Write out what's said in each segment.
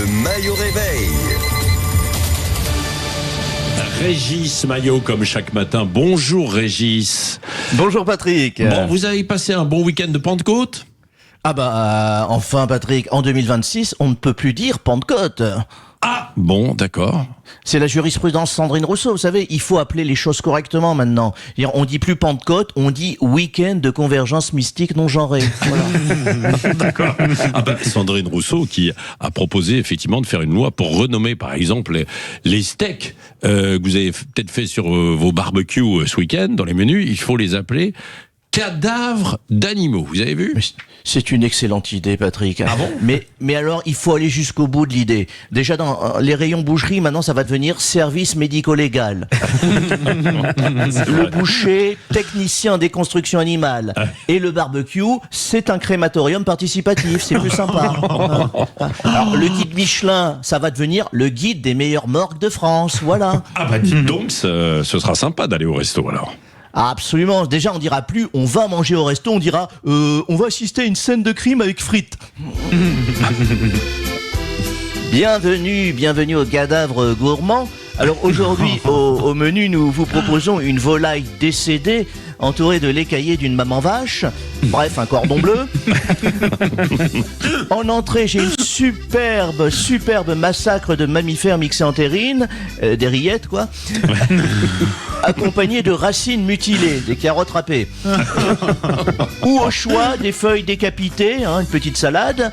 Le Maillot Réveil. Régis Maillot, comme chaque matin. Bonjour Régis. Bonjour Patrick. Bon, vous avez passé un bon week-end de Pentecôte ? Ah bah enfin Patrick, en 2026, on ne peut plus dire Pentecôte. Ah, bon, d'accord. C'est la jurisprudence Sandrine Rousseau, vous savez, il faut appeler les choses correctement maintenant. On dit plus Pentecôte, on dit week-end de convergence mystique non genrée. Voilà. D'accord. Ah ben, Sandrine Rousseau qui a proposé effectivement de faire une loi pour renommer par exemple les steaks que vous avez peut-être fait sur vos barbecues ce week-end dans les menus, il faut les appeler cadavres d'animaux. Vous avez vu ? Mais c'est une excellente idée, Patrick. Ah bon ? Mais alors, il faut aller jusqu'au bout de l'idée. Déjà, dans les rayons boucherie, maintenant, ça va devenir service médico-légal. Le boucher, technicien des constructions animales. Et le barbecue, c'est un crématorium participatif. C'est plus sympa. Alors, le guide Michelin, ça va devenir le guide des meilleures morgues de France. Voilà. Ah bah dites donc, ce sera sympa d'aller au resto alors. Absolument. Déjà, on dira plus on va manger au resto, on dira on va assister à une scène de crime avec frites. Bienvenue au cadavre gourmand. Alors aujourd'hui, au menu, nous vous proposons une volaille décédée entourée de l'écaillé d'une maman vache. Bref, un cordon bleu. En entrée, j'ai une superbe massacre de mammifères mixés en terrine, des rillettes quoi, accompagné de racines mutilées, des carottes râpées. Ou au choix, des feuilles décapitées, une petite salade.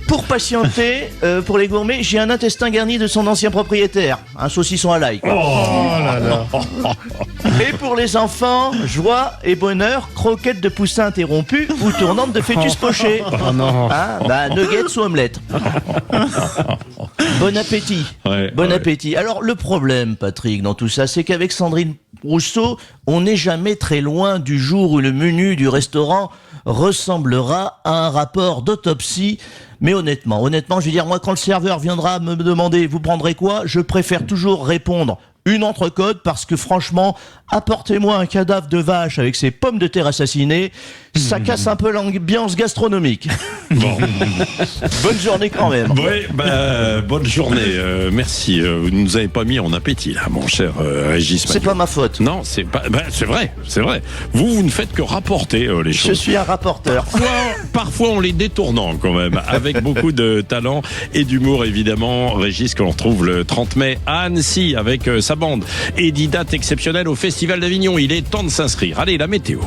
Pour patienter, pour les gourmets, j'ai un intestin garni de son ancien propriétaire, un saucisson à l'ail. Quoi. Oh là là. Et pour les enfants, joie et bonheur, croquettes de poussin interrompues ou tournantes de fœtus pochés. Oh non. Nuggets ou omelette. Bon appétit. Bon appétit. Alors le problème, Patrick, dans tout ça, c'est qu'avec Sandrine Rousseau, on n'est jamais très loin du jour où le menu du restaurant ressemblera à un rapport d'autopsie. Mais honnêtement, je veux dire, moi, quand le serveur viendra me demander « Vous prendrez quoi ?», je préfère toujours répondre « Une entrecôte » parce que franchement, apportez-moi un cadavre de vache avec ses pommes de terre assassinées, ça casse un peu l'ambiance gastronomique. Bon. Bonne journée quand même. Oui, bonne journée. Merci. Vous ne nous avez pas mis en appétit, là, mon cher Régis Maillot. C'est pas ma faute. Non, c'est pas. C'est vrai. Vous ne faites que rapporter les choses. Je suis un rapporteur. Parfois en les détournant quand même, avec beaucoup de talent et d'humour évidemment. Régis, que l'on retrouve le 30 mai à Annecy avec sa bande. Et 10 dates exceptionnelles au Festival d'Avignon. Il est temps de s'inscrire. Allez, la météo.